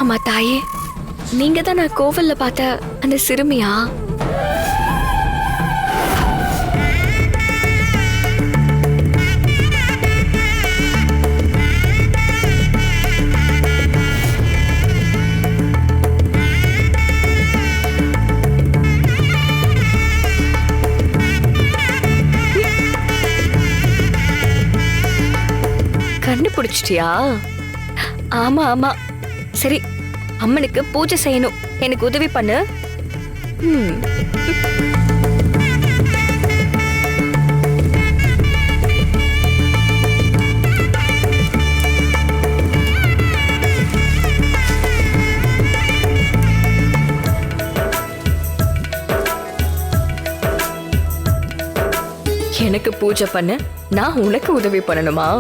அம்மா தாயே, நீங்க தான் நான் கோவில்ல பார்த்த அந்த சிறுமியா? கண்டுபிடிச்சிட்டியா? ஆமா ஆமா. சரி, அம்மனுக்கு பூஜை செய்யணும், எனக்கு உதவி பண்ணு. எனக்கு பூஜை பண்ண நான் உனக்கு உதவி பண்ணணுமா?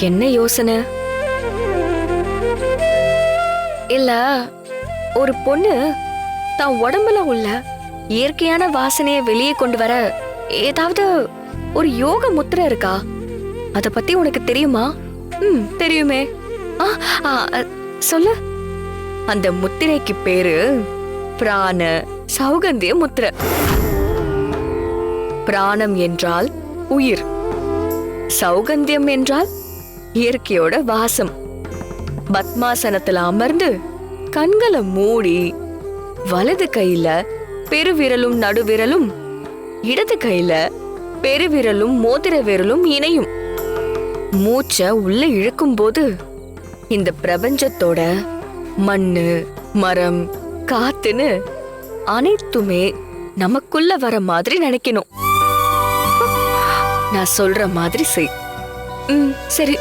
என்ன யோசனை? இல்ல, ஒரு பொண்ணு தான் உடம்புல உள்ள இயற்கையான வாசனையை வெளியே கொண்டு வர ஏதாவது ஒரு யோக முத்திரை இருக்கா? அத பத்தி உனக்கு தெரியுமா? தெரியுமே. சொல்லு. அந்த முத்திரைக்கு பேரு பிராண சௌகந்திய முத்திரை. பிராணம் என்றால் உயிர், சௌகந்தியம் என்றால் இயற்கையோட வாசம். பத்மாசனத்துல அமர்ந்து கண்களை மூடி வலது கையில பெருவிரலும் நடுவிரலும், இடது கையில பெருவிரலும் மோதிர விரலும் இணையும். மூச்ச உள்ள இழுக்கும் போது இந்த பிரபஞ்சத்தோட மண்ணு, மரம், காத்துன்னு அனைத்துமே நமக்குள்ள வர மாதிரி நினைக்கணும். நான் சொல்ற மாதிரி செய். சரி.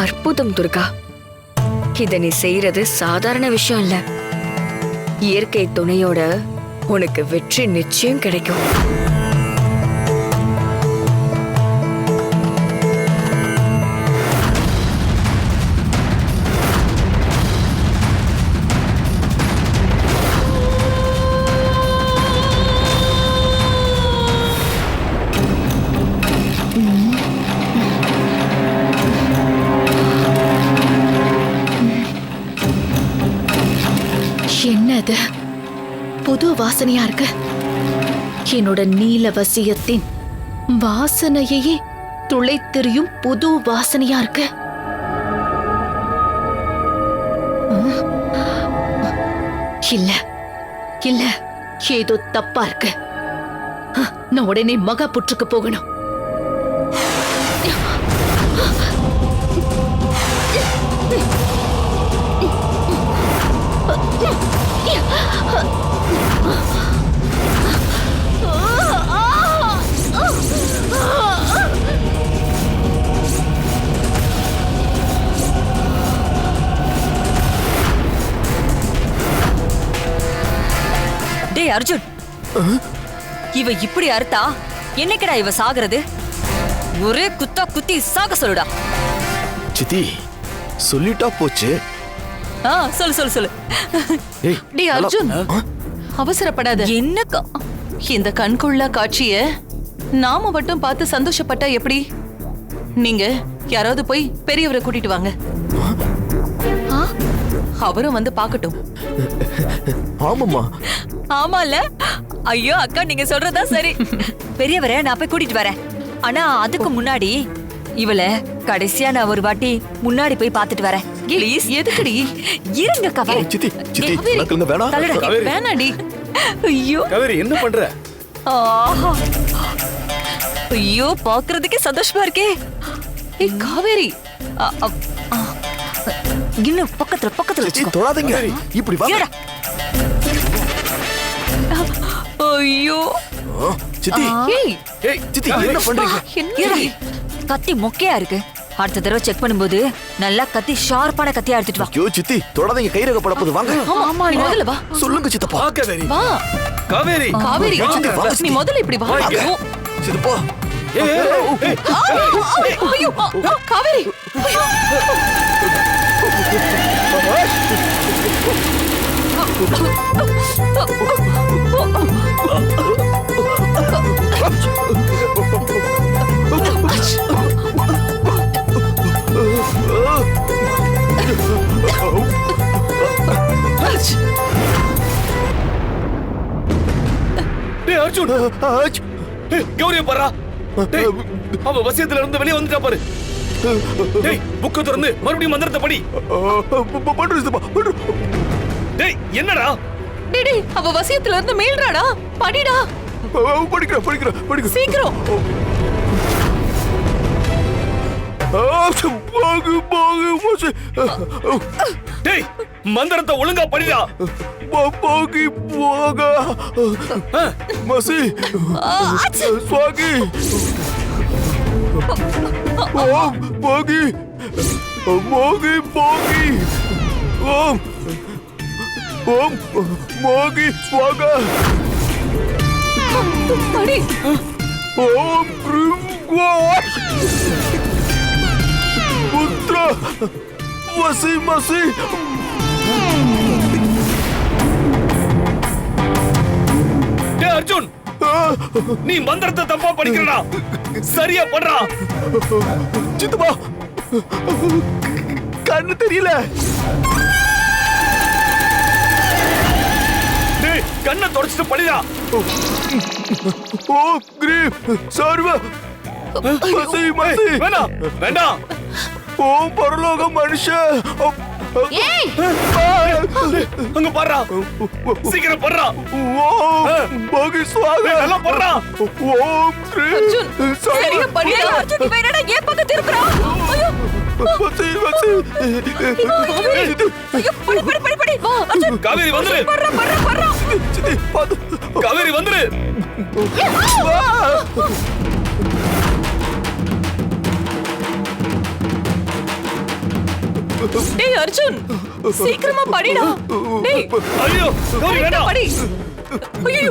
அற்புதம் துர்கா. இத நீ செய்யறது சாதாரண விஷயம் இல்ல. இயற்கை துணையோட உனக்கு வெற்றி நிச்சயம் கிடைக்கும். என்னது புது வாசனையா இருக்கு? என்னோட நீலவசியத்தின் வாசனையே துளைத்தெறியும் புது வாசனையா இருக்கு. இல்ல இல்ல, ஏதோ தப்பா இருக்கு. நான் உடனே மகா புற்றுக்கு போகணும். டேய் அர்ஜுன், இவ இப்படி அறுத்தா என்னைக்குடா இவ சாகுறது? ஒரே குத்தா குத்தி சாக சொல்லுடா. சித்தி சொல்லிட்டா போச்சு. சொல்லு சொல்லு சொல்லு. டேய் அர்ஜுன், அவசரப்படாத. என்னக்கா இந்த கண்கொள்ளா காட்சிய நாம மட்டும் பார்த்து சந்தோஷப்பட்டா எப்படி? நீங்க யாராவது போய் பெரியவரை கூட்டிட்டு வாங்க. அவரும் வந்து பார்க்கட்டும். ஆமாம்மா. ஆமால. ஐயோ அக்கா, நீங்க சொல்றதா சரி. பெரியவரை நான் போய் கூட்டிட்டு வரேன். ஆனா அதுக்கு முன்னாடி இவள கடைசியா நான் ஒரு வாட்டி முன்னாடி போய் பார்த்துட்டு வரேன். ப்ளீஸ். எதுக்குடி? இருங்க கவரி. சித்தி சித்தி நக்கலுங்க வேணாம். வேணாடி. ஐயோ காவேரி என்ன பண்ற? ஆஹா. ஐயோ பாக்குறதுக்கே சந்தோஷமா இருக்கே. ஏய் காவேரி, இன்னும் பக்கத்துல பக்கத்துல சித்தி வச்சுக்கோ. தொடாதீங்க. இப்படி வா. இருடா. ஐயோ சித்தி ஏய் ஏய் சித்தி என்ன பண்றீங்க? இருடா. கத்தி மொக்கையா இருக்கு. அடுத்த தடவை செக் பண்ணும்போது நல்லா கத்தி ஷார்ப்பான கத்தியா எடுத்துட்டு வா. ஐயோ சித்தி தொடாதீங்க, கை ரக படப்போது. வாங்க. ஆமா, நீ முதல்ல வா. சொல்லுங்க சித்தப்பா. வா காவேரி. வா காவேரி. காவேரி, சித்தி, வா, நீ முதல்ல இப்படி வா. வாங்க. ஐயோ, சித்தப்பா. ஏய், ஏய், ஏய். ஐயோ, காவேரி. ஐயோ. டேய் அர்ஜுன், ஏய், கௌரிய பாரா. டேய், அவ வசியத்துல இருந்து வெளிய வந்துட்டா பாரு. டேய், புக்க திறந்து மறுபடியும் மந்திரத்தை படி. பண்றேன் சித்தப்பா, பண்றேன். டேய், என்னடா? டேய், அவ வசியத்துல இருந்து மீள்றாடா. படிடா படிக்கிறேன் படிக்கிறேன் படிக்கிறேன். சீக்கிரம். பாகு பாகு மோசே. டேய், மந்திரத்தை ஒழுங்கா படிடா. பாகி பாகா மசி ஸ்வாகி ஓம் பாகி மோகி பாகி ஓம் ஓம் மோகி ஸ்வாகா படி. ஓம் கிரீம் குவாஷ் புத்ர வசி மசி. டேய் அர்ஜுன், நீ மந்திரத்தை தப்பா படிக்கிறடா. சரியா பண்றா. சித்தப்பா கண்ணு தெரியல. டேய், கண்ணை தொடச்சிட்டு படிடா. ஓ கிரீம் சர்வ மசி மசி. வேண்டாம் வேண்டாம். ஓம் பரலோக மனுஷ. ஏய், அங்க பாடுறா. சீக்கிரம் பண்றா. ஓம் பாகி ஸ்வாகா. டேய், நல்லா பண்றா. ஓம் கிரீம் அர்ஜுன், சரியா படிடா. டேய், அர்ஜுன் இவ என்னடா ஏன் பக்கம் திருப்புறா? ஐயோ மசி மசி. ஐயோ படி படி படி படி. வா அர்ஜுன். காவேரி வந்துரு. பர்றா பர்றா பர்றா. சித்தி பாத்து. காவேரி வந்துரு. டேய் அர்ஜுன், சீக்கிரமா படிடா. டேய், ஐயோ, கௌரி வேண்டாம். படி. ஐயோ,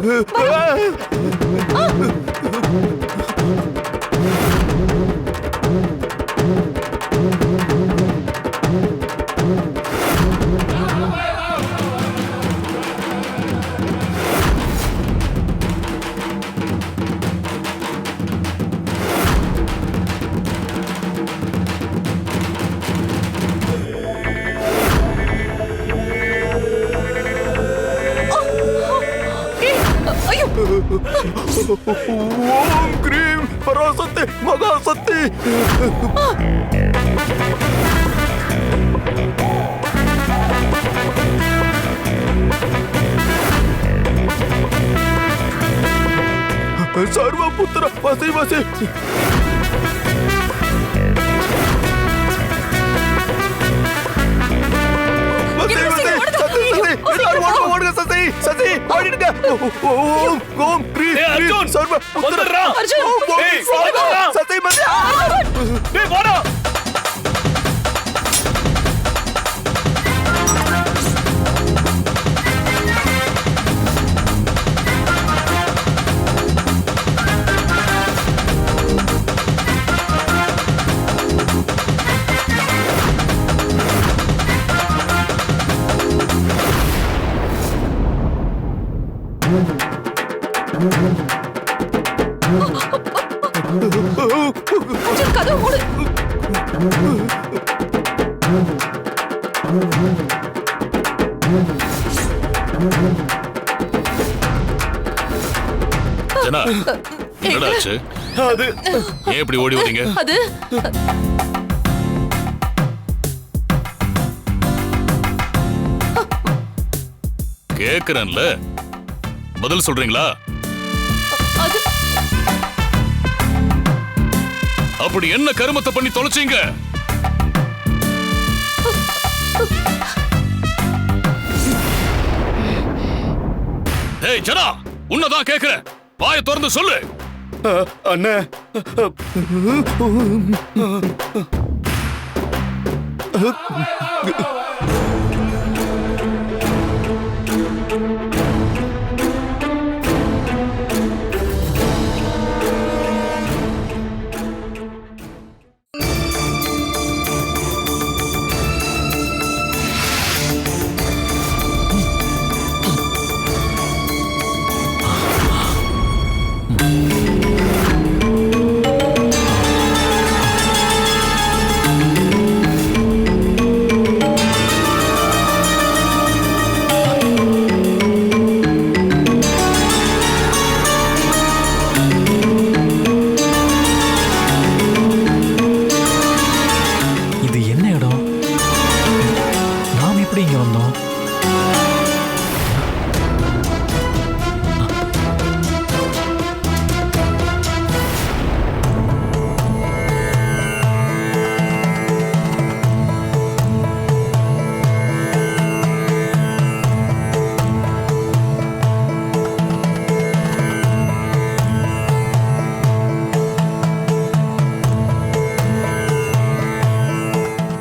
ஓம் கிரீம் பராசக்தி மகாசக்தி. சர்வபுத்திர வசி வசி. வசி வசி. சசி சசி எல்லாரும் ஓடுங்க சசி சசி ஓடிடுங்க. ஓம் ஓம் கிரீம் ஏய், கிரீம் அர்ஜுன், சர்வபுத்திர. வந்துடுறா. அர்ஜுன். ஓம் ஏய், சுவாகா. வந்துடுறா. சசி மதி. டேய் போடா. அர்ஜுன் கதவு மூடு. ஜனா, என்னடா ஆச்சு? அது ஏன் இப்படி ஓடி வரீங்க? அது கேக்குறேன்ல, பதில் சொல்றீங்களா? அது அப்படி என்ன கருமத்தை பண்ணி தொலைச்சீங்க? ஏய் ஜனா, உன்னதான் கேக்குறேன், வாயை திறந்து சொல்லு. அண்ணே இது என்ன இடம்? நாம் எப்படி இங்க வந்தோம்?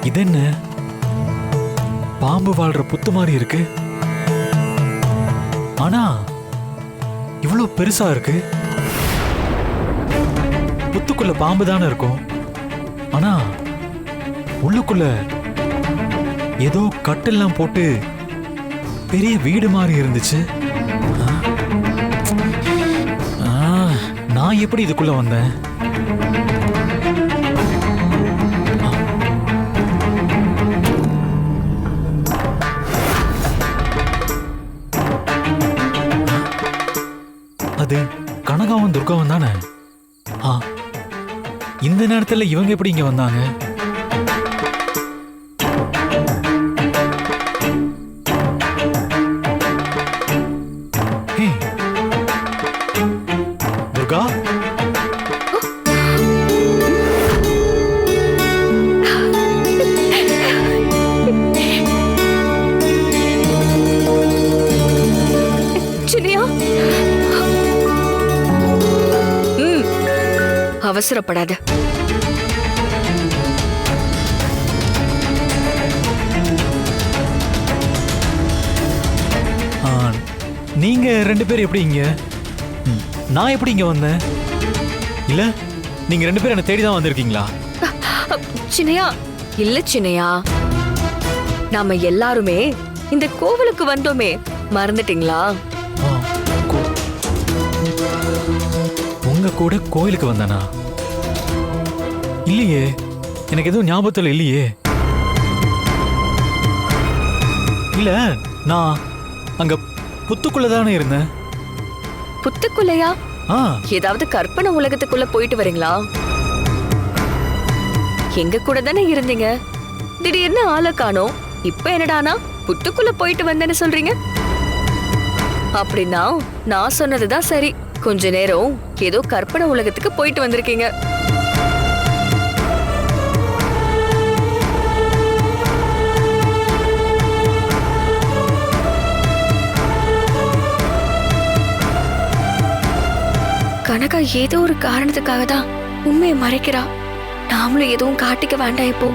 இது என்ன? பாம்பு வாழ்ற புத்து மாதிரி இருக்கு. ஆனா இவ்வளவு பெருசா இருக்கு. புத்துக்குள்ள பாம்பு தானே இருக்கும். ஆனா உள்ளுக்குள்ள ஏதோ கட்டெல்லாம் போட்டு பெரிய வீடு மாதிரி இருந்துச்சு. ஆ, நான் எப்படி இதுக்குள்ள வந்தேன்? அது கனகாவும் துர்காவும் தானே? ஆ, இந்த நேரத்துல இவங்க எப்படி இங்க வந்தாங்க? ஹே, துர்கா, சின்னையா, அவசரப்படாத. ஆ, நீங்க ரெண்டு பேரும் எப்படி இங்க? நான் எப்படி இங்க வந்தேன்? இல்ல நீங்க ரெண்டு பேரும் என்ன தேடி தான் வந்திருக்கீங்களா? சின்னையா, இல்ல சின்னையா, நாம எல்லாருமே இந்த கோவிலுக்கு வந்தோமே, மறந்துட்டீங்களா? ஆ, உங்க கூட கோயிலுக்கு வந்தானா? இல்லையே, எனக்கு எதுவும் ஞாபகத்துல இல்லையே. இல்ல, நான் அங்க புத்துக்குள்ள தானே இருந்தேன். புத்துக்குள்ளையா? ஆ ஏதாவது கற்பனை உலகத்துக்குள்ள போயிட்டு வரீங்களா? எங்க கூட தானே இருந்தீங்க, திடீர்னு ஆளை காணோம். இப்ப என்னடானா புத்துக்குள்ள போயிட்டு வந்தேன்னு சொல்றீங்க? அப்படின்னா நான் சொன்னதுதான் சரி. கொஞ்ச நேரம் ஏதோ கற்பனை உலகத்துக்கு போயிட்டு வந்திருக்கீங்க. கனகா ஏதோ ஒரு காரணத்துக்காக தான் உண்மையை மறைக்கிறா. நாமளும் எதுவும் காட்டிக்க வேண்டாம் இப்போ.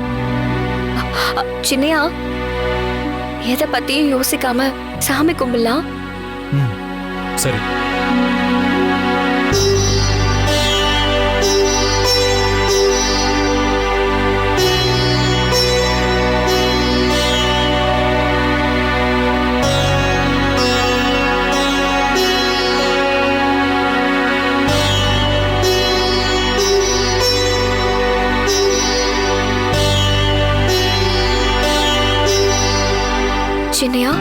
சின்னையா, எதை பத்தியும் யோசிக்காம சாமி கும்பிடலாம். ம் சரி. சின்னையா,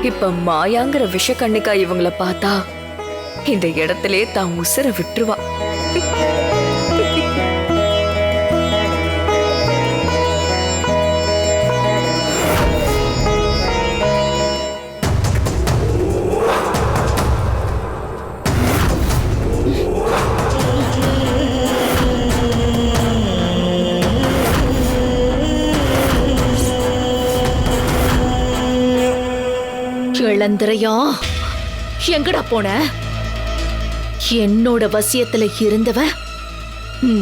இப்ப மாயாங்கிற விஷக்கண்ணிக்கா இவங்கள பார்த்தா இந்த இடத்திலே தான் உசுர விட்டுருவா. இளந்திரையா, எங்கடா போன? என்னோட வசியத்துல இருந்தவ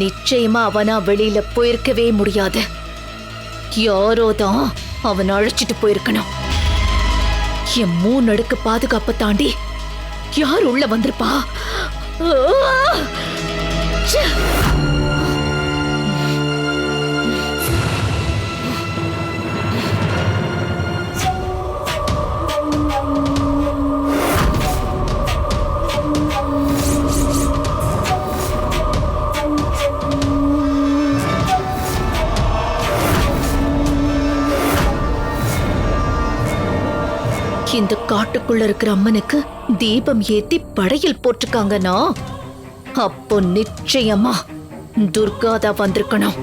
நிச்சயமா அவனா வெளியில போயிருக்கவே முடியாது. யாரோதான் அவன் அழைச்சிட்டு போயிருக்கணும். என் 3 அடுக்கு பாதுகாப்பை தாண்டி யார் உள்ள வந்திருப்பா? ச்சே! இந்த காட்டுக்குள்ள இருக்கிற அம்மனுக்கு தீபம் ஏத்தி படையல் போட்டிருக்காங்கன்னா அப்போ நிச்சயமா துர்காதா வந்திருக்கணும்.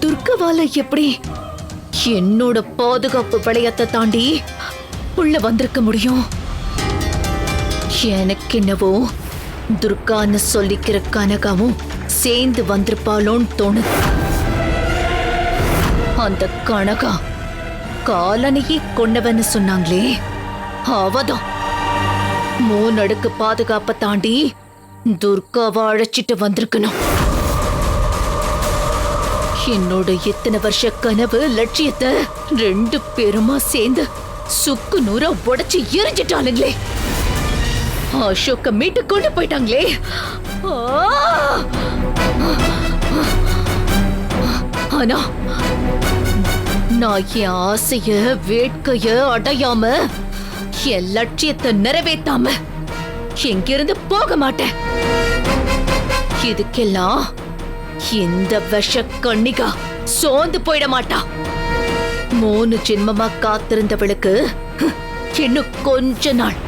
துர்காவால எப்படி என்னோட பாதுகாப்பு வளையத்தை தாண்டி உள்ள வந்திருக்க முடியும்? எனக்கு என்னவோ துர்கான்னு சொல்லிக்கிற கனகாவும் சேர்ந்து வந்திருப்பாளோன்னு தோணுது. அந்த கனகா காலனையே கொண்டவன்னு சொன்னாங்களே, அவதான் 3 அடுக்கு பாதுகாப்பை தாண்டி துர்காவை அழைச்சிட்டு வந்திருக்கணும். என்னோட இத்தனை வருஷ கனவு லட்சியத்தை 2 பேருமா சேர்ந்து சுக்கு நூறா உடைச்சு எரிஞ்சிட்டாளுங்களே. அசோக்க மீட்டு கொண்டு போயிட்டாங்களே. ஆனா நான் என் ஆசைய வேட்கைய அடையாம என் லட்சியத்தை நிறைவேற்றாம எங்கிருந்து போக மாட்டேன். இதுக்கெல்லாம் இந்த விஷ கண்ணிகா சோர்ந்து போயிட மாட்டா. 3 ஜென்மமா காத்திருந்தவளுக்கு இன்னும் கொஞ்ச நாள்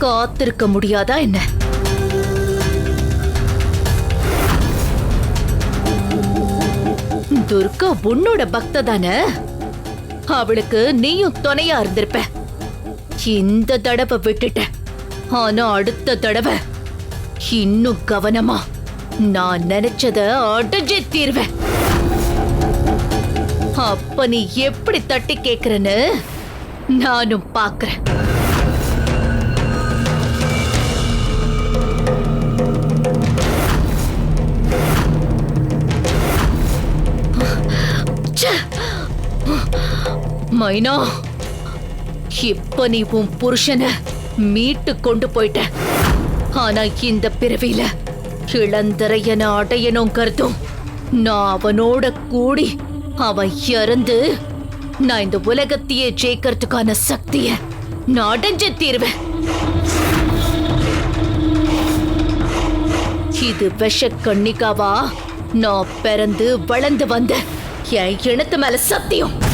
காத்திருக்க முடியாதா என்ன? துர்கா உன்னோட பக்த தானே, அவளுக்கு நீயும் துணையா இருந்திருப்ப. இந்த தடவை விட்டுட்ட, ஆனா அடுத்த தடவை இன்னும் கவனமா நான் நினைச்சத அடைஞ்சே தீர்வேன். அப்ப நீ எப்படி தட்டி கேக்குறன்னு நானும் பாக்குறேன். மைனா, இப்ப நீ உன் புருஷனை மீட்டு கொண்டு போயிட்ட. ஆனா இந்த பிறவியில இளந்தரையனை அடையணும் கருத்தும் நான் அவனோட கூடி அவன் இறந்து நான் இந்த உலகத்தையே ஜெயிக்கிறதுக்கான சக்திய நான் அடைஞ்சே தீருவேன். இது விஷ கண்ணிக்காவா நான் பிறந்து வளர்ந்து வந்த என் இனத்து மேல சத்தியம்.